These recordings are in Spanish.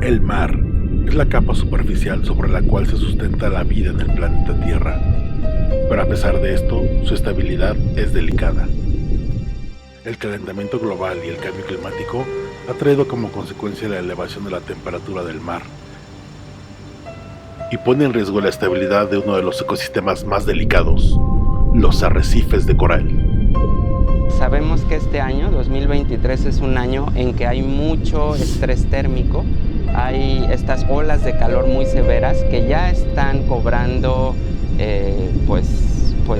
El mar es la capa superficial sobre la cual se sustenta la vida en el planeta Tierra, pero a pesar de esto, su estabilidad es delicada. El calentamiento global y el cambio climático ha traído como consecuencia la elevación de la temperatura del mar y pone en riesgo la estabilidad de uno de los ecosistemas más delicados, los arrecifes de coral. Sabemos que este año, 2023, es un año en que hay mucho estrés térmico, hay estas olas de calor muy severas que ya están cobrando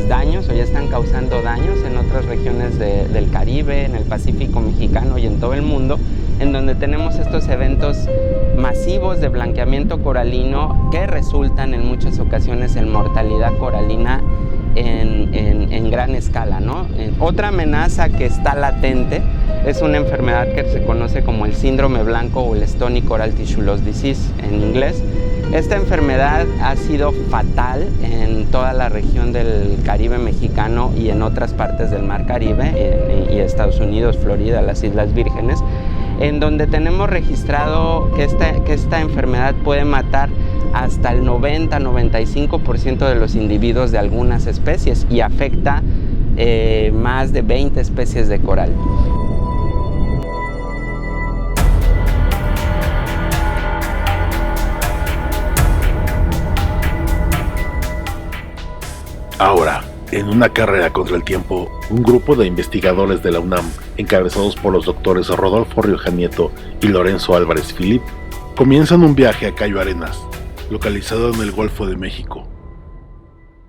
daños o ya están causando daños en otras regiones del Caribe, en el Pacífico mexicano y en todo el mundo, en donde tenemos estos eventos masivos de blanqueamiento coralino que resultan en muchas ocasiones en mortalidad coralina en gran escala, ¿no? Otra amenaza que está latente es una enfermedad que se conoce como el síndrome blanco o el Stony Coral Tissue Loss Disease en inglés. Esta enfermedad ha sido fatal en toda la región del Caribe mexicano y en otras partes del Mar Caribe y Estados Unidos, Florida, las Islas Vírgenes, en donde tenemos registrado que esta enfermedad puede matar hasta el 90-95% de los individuos de algunas especies y afecta más de 20 especies de coral. Ahora, en una carrera contra el tiempo, un grupo de investigadores de la UNAM, encabezados por los doctores Rodolfo Rioja Nieto y Lorenzo Álvarez Filip, comienzan un viaje a Cayo Arenas, localizado en el Golfo de México,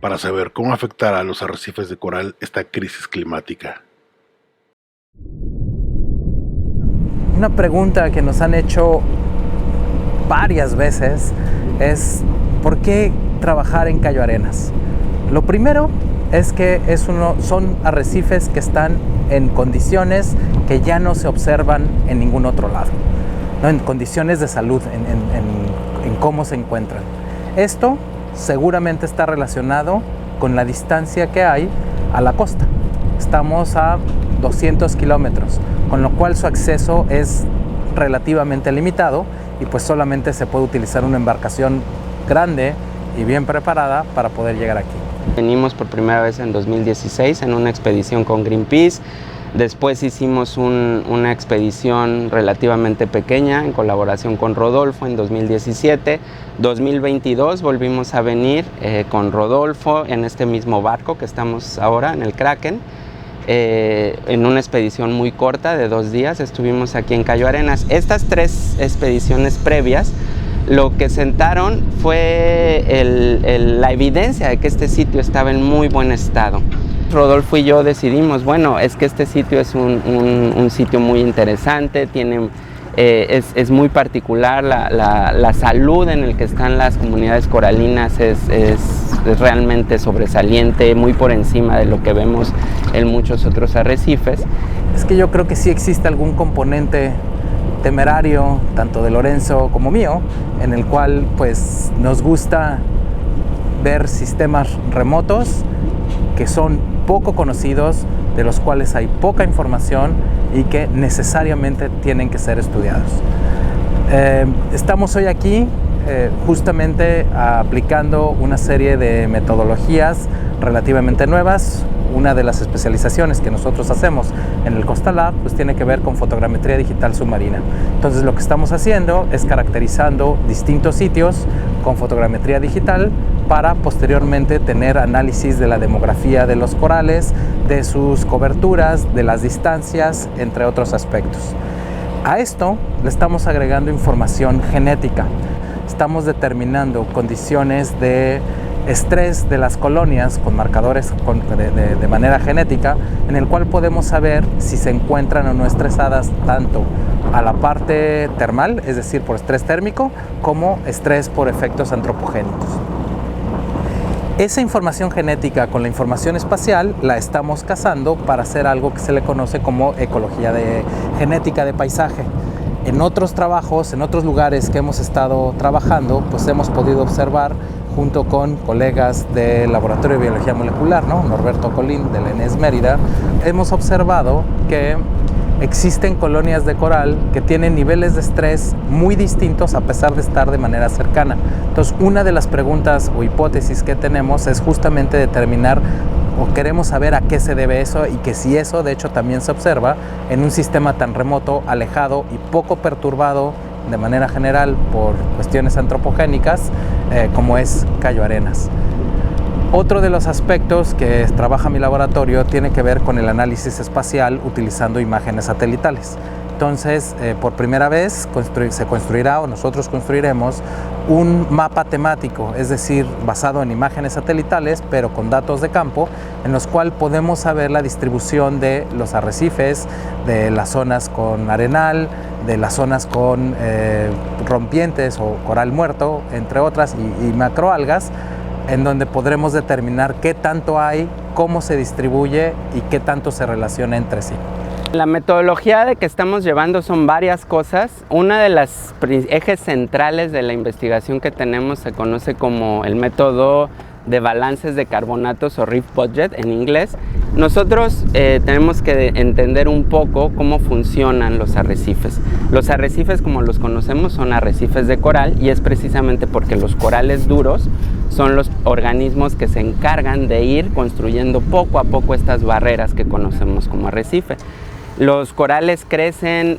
para saber cómo afectará a los arrecifes de coral esta crisis climática. Una pregunta que nos han hecho varias veces es ¿por qué trabajar en Cayo Arenas? Lo primero es que son arrecifes que están en condiciones que ya no se observan en ningún otro lado, ¿no? En condiciones de salud, en cómo se encuentran. Esto seguramente está relacionado con la distancia que hay a la costa. Estamos a 200 kilómetros, con lo cual su acceso es relativamente limitado y pues solamente se puede utilizar una embarcación grande y bien preparada para poder llegar aquí. Venimos por primera vez en 2016 en una expedición con Greenpeace. Después hicimos una expedición relativamente pequeña en colaboración con Rodolfo en 2017. 2022 volvimos a venir con Rodolfo en este mismo barco que estamos ahora, en el Kraken. En una expedición muy corta de 2 días estuvimos aquí en Cayo Arenas. Estas 3 expediciones previas lo que sentaron fue la evidencia de que este sitio estaba en muy buen estado. Rodolfo y yo decidimos, bueno, es que este sitio es un sitio muy interesante, es muy particular, la salud en el que están las comunidades coralinas es realmente sobresaliente, muy por encima de lo que vemos en muchos otros arrecifes. Es que yo creo que sí existe algún componente temerario, tanto de Lorenzo como mío, en el cual pues nos gusta ver sistemas remotos que son poco conocidos, de los cuales hay poca información y que necesariamente tienen que ser estudiados. Estamos hoy aquí justamente aplicando una serie de metodologías relativamente nuevas. Una de las especializaciones que nosotros hacemos en el Costa Lab pues tiene que ver con fotogrametría digital submarina. Entonces lo que estamos haciendo es caracterizando distintos sitios con fotogrametría digital para posteriormente tener análisis de la demografía de los corales, de sus coberturas, de las distancias, entre otros aspectos. A esto le estamos agregando información genética. Estamos determinando condiciones de estrés de las colonias con marcadores de manera genética, en el cual podemos saber si se encuentran o no estresadas tanto a la parte termal, es decir, por estrés térmico, como estrés por efectos antropogénicos. Esa información genética con la información espacial la estamos cazando para hacer algo que se le conoce como ecología genética de paisaje. En otros trabajos, en otros lugares que hemos estado trabajando, pues hemos podido observar junto con colegas del Laboratorio de Biología Molecular, ¿no? Norberto Colín, del ENES Mérida, hemos observado que existen colonias de coral que tienen niveles de estrés muy distintos a pesar de estar de manera cercana. Entonces, una de las preguntas o hipótesis que tenemos es justamente determinar o queremos saber a qué se debe eso y que si eso de hecho también se observa en un sistema tan remoto, alejado y poco perturbado de manera general por cuestiones antropogénicas como es Cayo Arenas. Otro de los aspectos que trabaja mi laboratorio tiene que ver con el análisis espacial utilizando imágenes satelitales. Entonces, por primera vez se construirá o nosotros construiremos un mapa temático, es decir, basado en imágenes satelitales, pero con datos de campo, en los cuales podemos saber la distribución de los arrecifes, de las zonas con arenal, de las zonas con rompientes o coral muerto, entre otras, y macroalgas, en donde podremos determinar qué tanto hay, cómo se distribuye y qué tanto se relaciona entre sí. La metodología de que estamos llevando son varias cosas. Una de las ejes centrales de la investigación que tenemos se conoce como el método de balances de carbonatos o Reef Budget en inglés. Nosotros tenemos que entender un poco cómo funcionan los arrecifes. Los arrecifes, como los conocemos, son arrecifes de coral, y es precisamente porque los corales duros son los organismos que se encargan de ir construyendo poco a poco estas barreras que conocemos como arrecife. Los corales crecen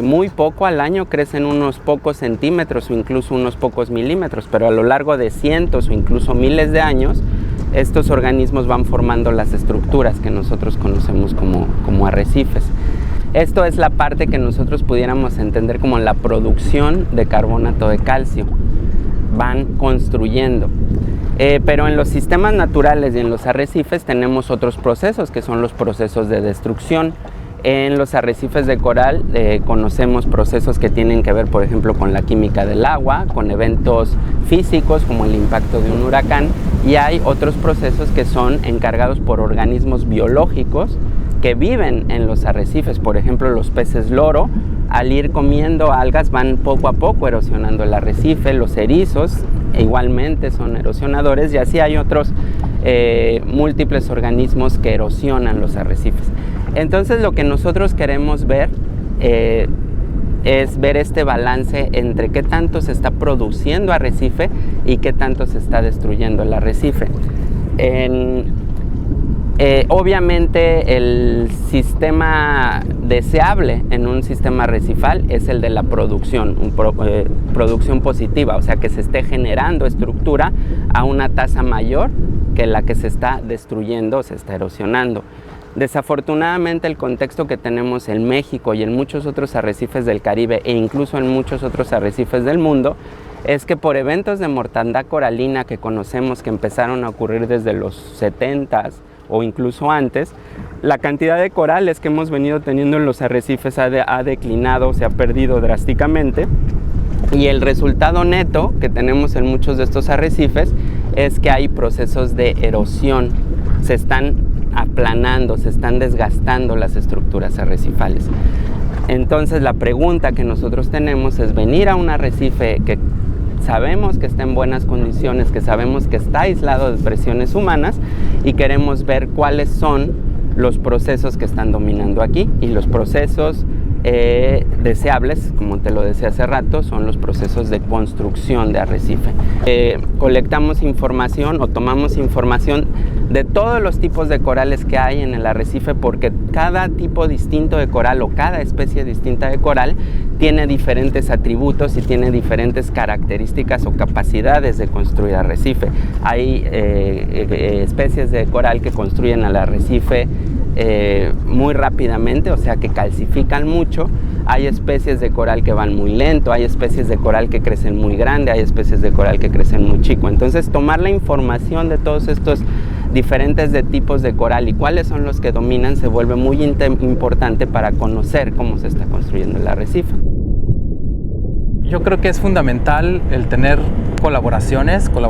muy poco al año, crecen unos pocos centímetros o incluso unos pocos milímetros, pero a lo largo de cientos o incluso miles de años, estos organismos van formando las estructuras que nosotros conocemos como arrecifes. Esto es la parte que nosotros pudiéramos entender como la producción de carbonato de calcio. Van construyendo. Pero en los sistemas naturales y en los arrecifes tenemos otros procesos, que son los procesos de destrucción. En los arrecifes de coral conocemos procesos que tienen que ver, por ejemplo, con la química del agua, con eventos físicos como el impacto de un huracán, y hay otros procesos que son encargados por organismos biológicos que viven en los arrecifes. Por ejemplo, los peces loro, al ir comiendo algas, van poco a poco erosionando el arrecife. Los erizos igualmente son erosionadores, y así hay otros múltiples organismos que erosionan los arrecifes. Entonces, lo que nosotros queremos ver es ver este balance entre qué tanto se está produciendo arrecife y qué tanto se está destruyendo el arrecife. Obviamente el sistema deseable en un sistema arrecifal es el de la producción, producción positiva, o sea, que se esté generando estructura a una tasa mayor que la que se está destruyendo o se está erosionando. Desafortunadamente, el contexto que tenemos en México y en muchos otros arrecifes del Caribe e incluso en muchos otros arrecifes del mundo es que por eventos de mortandad coralina que conocemos que empezaron a ocurrir desde los 70s o incluso antes, la cantidad de corales que hemos venido teniendo en los arrecifes ha declinado, se ha perdido drásticamente, y el resultado neto que tenemos en muchos de estos arrecifes es que hay procesos de erosión, se están aplanando, se están desgastando las estructuras arrecifales. Entonces, la pregunta que nosotros tenemos es venir a un arrecife que sabemos que está en buenas condiciones, que sabemos que está aislado de presiones humanas, y queremos ver cuáles son los procesos que están dominando aquí. Y los procesos deseables, como te lo decía hace rato, son los procesos de construcción de arrecife. Colectamos información o tomamos información de todos los tipos de corales que hay en el arrecife, porque cada tipo distinto de coral o cada especie distinta de coral tiene diferentes atributos y tiene diferentes características o capacidades de construir arrecife. Hay especies de coral que construyen al arrecife muy rápidamente, o sea que calcifican mucho. Hay especies de coral que van muy lento, hay especies de coral que crecen muy grande, hay especies de coral que crecen muy chico. Entonces, tomar la información de todos estos diferentes tipos de coral y cuáles son los que dominan se vuelve muy importante para conocer cómo se está construyendo el arrecife. Yo creo que es fundamental el tener colaboraciones con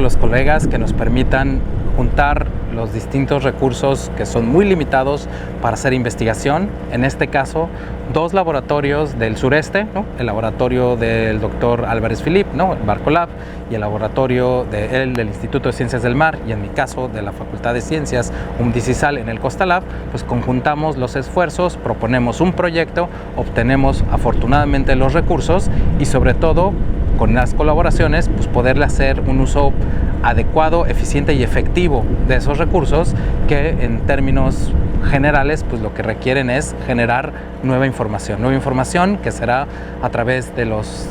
los colegas que nos permitan conjuntar los distintos recursos que son muy limitados para hacer investigación. En este caso, 2 laboratorios del sureste, ¿no? El laboratorio del doctor Álvarez Philippe, ¿no? El Barcolab, y el laboratorio del Instituto de Ciencias del Mar, y en mi caso de la Facultad de Ciencias UMDICISAL en el Costalab, pues conjuntamos los esfuerzos, proponemos un proyecto, obtenemos afortunadamente los recursos y sobre todo con las colaboraciones pues poderle hacer un uso adecuado, eficiente y efectivo de esos recursos que en términos generales pues lo que requieren es generar nueva información que será a través de los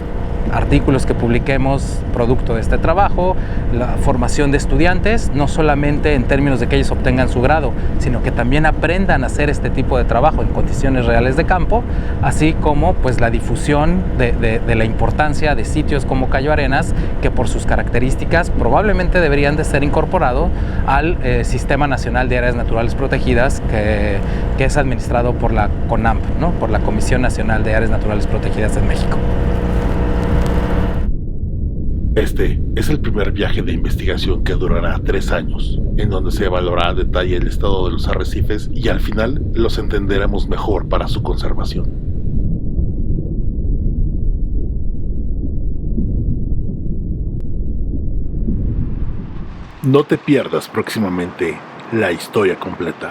artículos que publiquemos producto de este trabajo, la formación de estudiantes, no solamente en términos de que ellos obtengan su grado, sino que también aprendan a hacer este tipo de trabajo en condiciones reales de campo, así como pues la difusión de la importancia de sitios como Cayo Arenas, que por sus características probablemente deberían de ser incorporados al Sistema Nacional de Áreas Naturales Protegidas que es administrado por la CONAMP, ¿no? Por la Comisión Nacional de Áreas Naturales Protegidas en México. Este es el primer viaje de investigación que durará 3 años, en donde se evaluará a detalle el estado de los arrecifes y al final los entenderemos mejor para su conservación. No te pierdas próximamente la historia completa.